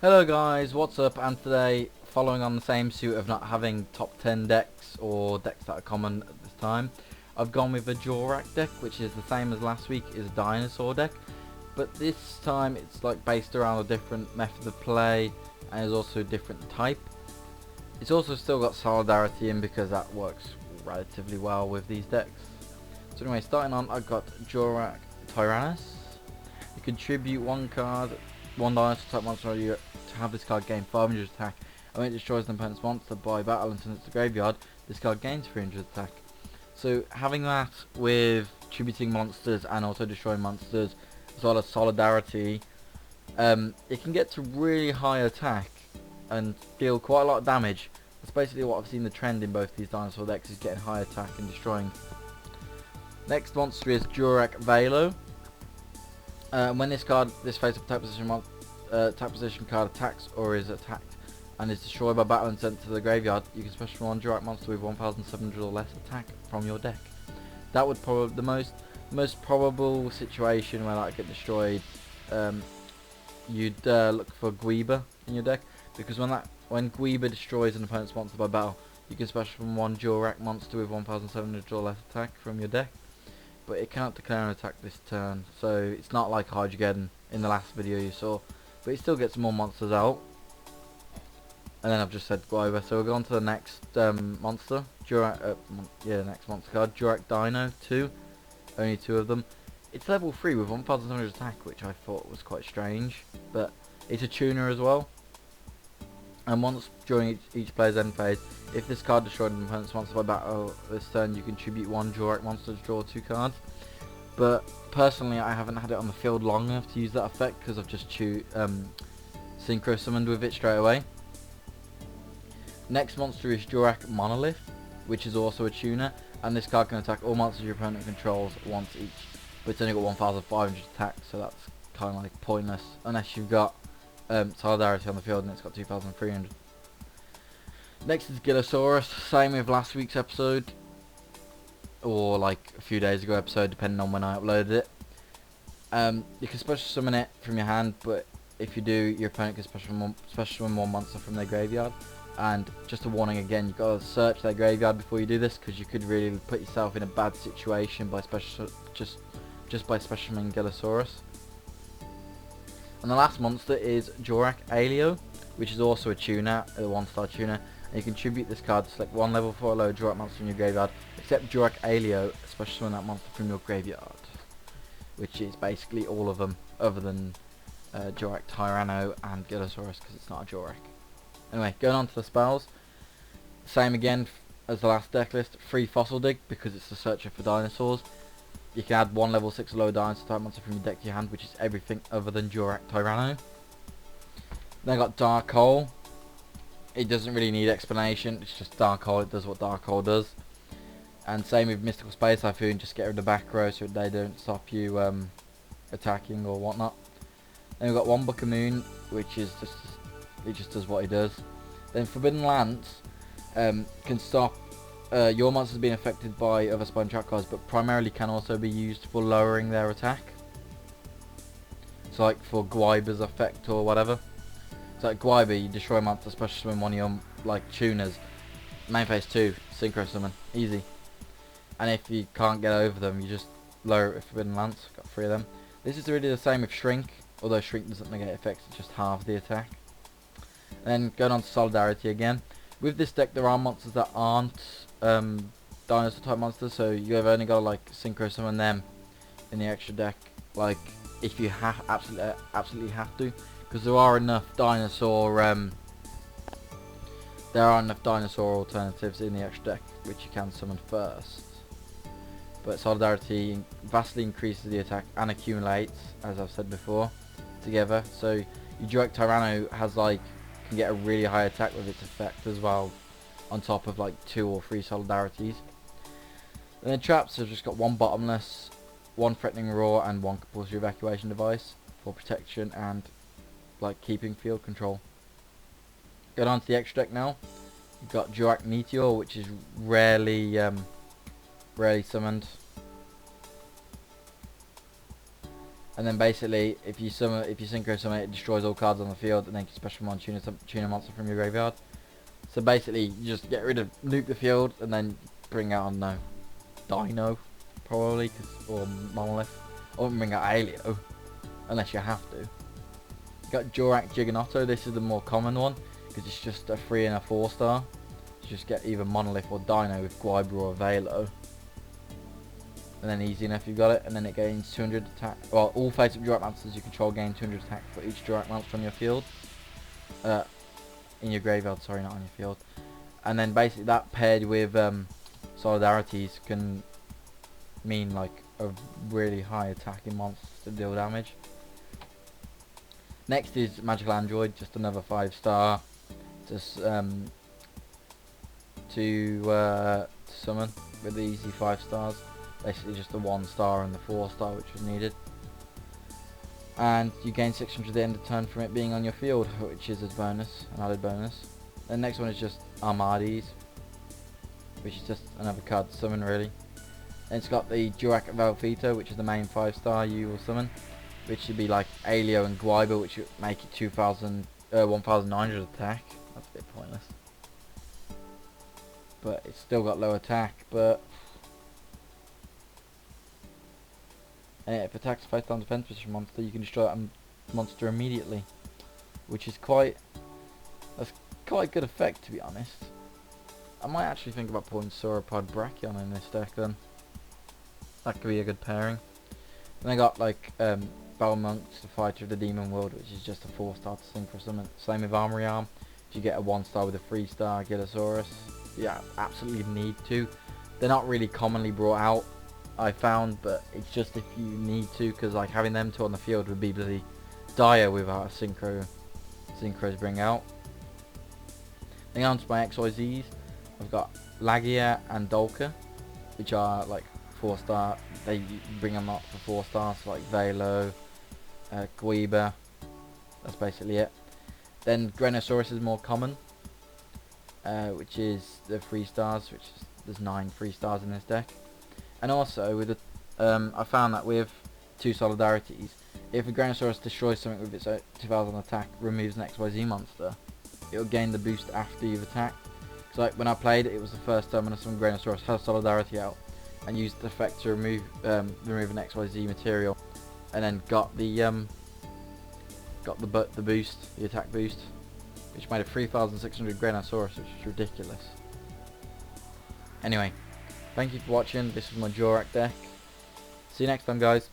Hello guys, what's up? And today, following on the same suit of not having top 10 decks or decks that are common at this time, I've gone with a Jurrac deck, which is the same as last week, is a dinosaur deck, but this time it's like based around a different method of play and is also a different type. It's also still got solidarity in because that works relatively well with these decks. So anyway, starting on, I've got Jurrac Tyrannus. You contribute one card, one dinosaur type monster to have this card gain 500 attack, and when it destroys an opponent's monster by battle and turns it to graveyard, this card gains 300 attack. So having that with tributing monsters and also destroying monsters, as well as solidarity, it can get to really high attack and deal quite a lot of damage. That's basically what I've seen the trend in both these dinosaur decks, is getting high attack and destroying. Next monster is Jurrac Velo. When this face-up type position card attacks or is attacked and is destroyed by battle and sent to the graveyard, you can special one Jurrac monster with 1,700 or less attack from your deck. That would probably the most probable situation where that would get destroyed. You'd look for Guiba in your deck, because when Guiba destroys an opponent's monster by battle, you can special one Jurrac monster with 1,700 or less attack from your deck. But it cannot declare an attack this turn, so it's not like Armageddon in the last video you saw, but it still gets more monsters out. And then I've just said Guiba, so we'll go on to the next monster, next monster card, Jurrac Dino 2, only 2 of them. It's level 3 with 1,700 attack, which I thought was quite strange, but it's a tuner as well. And once during each player's end phase, if this card destroyed an opponent's monster by battle this turn, you contribute one Jurrac monster to draw 2 cards. But personally, I haven't had it on the field long enough to use that effect, because I've just synchro summoned with it straight away. Next monster is Jurrac Monolith, which is also a tuner, and this card can attack all monsters your opponent controls once each. But it's only got 1,500 attack, so that's kind of like pointless unless you've got solidarity on the field and it's got 2,300. Next is Gillosaurus, same with last week's episode, or like a few days ago episode, depending on when I uploaded it. You can special summon it from your hand, but if you do, your opponent can special summon one monster from their graveyard. And just a warning again, you've got to search their graveyard before you do this, because you could really put yourself in a bad situation by just by special summoning Gillosaurus. And the last monster is Jurrac Alio, which is also a tuner, a 1-star tuner. And you contribute this card to select one level 4 or lower Jurrac monster in your graveyard, except Jurrac Alio, special summon that monster from your graveyard. Which is basically all of them, other than Jurrac Tyranno and Gillosaurus, because it's not a Jurrac. Anyway, going on to the spells. Same again as the last deck list, free Fossil Dig, because it's the searcher for dinosaurs. You can add one level 6 or lower dinosaur type monster from your deck to your hand, which is everything other than Jurrac Tyranno. Then I got Dark Hole. It doesn't really need explanation, it's just Dark Hole, it does what Dark Hole does. And same with Mystical Space Typhoon, just get rid of the back row so they don't stop you attacking or whatnot. Then we've got One Book of Moon, which is just does what it does. Then Forbidden Lance can stop your monsters being affected by other spell and trap cards, but primarily can also be used for lowering their attack. So like for Guiba's effect or whatever. So like Guiba, you destroy a monster, special summon one of your like tuners. Main phase 2, synchro summon, easy. And if you can't get over them, you just lower it with Forbidden Lance. Got 3 of them. This is really the same with Shrink, although Shrink doesn't negate effects, it's just half the attack. And then going on to Solidarity again. With this deck, there are monsters that aren't dinosaur type monsters, so you have only got to like synchro summon them in the extra deck, like if you absolutely have to, because there are enough dinosaur alternatives in the extra deck which you can summon first. But Solidarity vastly increases the attack and accumulates, as I've said before, together. So your Jurrac Tyranno has can get a really high attack with its effect as well, on top of like 2 or 3 Solidarities. And then traps have just got 1 Bottomless, 1 Threatening Roar, and 1 Compulsory Evacuation Device for protection and like keeping field control. Going on to the extra deck now. You've got Jurrac Meteor, which is rarely summoned. And then basically, if you synchro summon it, it destroys all cards on the field, and then you can special mon tune a monster from your graveyard. So basically, you just get rid of, nuke the field, and then bring out, no, Dino, probably, or Monolith. Or bring out Alio, unless you have to. You got Jurrac Juggernaut. This is the more common one, because it's just a 3 and a 4 star. You just get either Monolith or Dino with Guiber or Velo. And then easy enough, you got it. And then it gains 200 attack. Well, all face-up Jurrac monsters you control gain 200 attack for each Jurrac monster on your field. In your graveyard, sorry, not on your field. And then basically that paired with solidarities can mean like a really high attacking monster to deal damage. Next is Magical Android, just another 5 star. Just to summon with the easy 5 stars. Basically just the 1 star and the 4 star which was needed. And you gain 600 at the end of turn from it being on your field, which is a bonus, an added bonus. The next one is just Armades, which is just another card to summon really. Then it's got the Jurrac Velveeta, which is the main 5 star you will summon, which should be like Alio and Guiber, which would make it 1,900 attack. That's a bit pointless. But it's still got low attack, but... And if it attacks a 5 star defense position monster, you can destroy that monster immediately. Which is quite a good effect, to be honest. I might actually think about putting Sauropod Brachion in this deck then. That could be a good pairing. Then I got like Battle Monks, the Fighter of the Demon World, which is just a 4 star to synchro summon. Same with Armory Arm. If you get a 1 star with a 3 star Gillosaurus, yeah, absolutely need to. They're not really commonly brought out, I found, but it's just if you need to, because like having them 2 on the field would be bloody dire without a synchros bring out. Then on to my XYZs, I've got Lagia and Dolka, which are like 4 star. They bring them up for 4 stars, so like Velo, Guiber. That's basically it. Then Grenosaurus is more common, which is the 3 stars, which is, there's 9 3 stars in this deck. And also with the, I found that with 2 solidarities, if a Grenosaurus destroys something with its 2000 attack, removes an XYZ monster, it'll gain the boost after you've attacked. So like when I played it, it was the first time when I summoned Grenosaurus, had solidarity out, and used the effect to remove an XYZ material, and then got the boost, the attack boost, which made a 3,600 Grenosaurus, which is ridiculous. Anyway, thank you for watching. This was my Jurrac deck. See you next time, guys.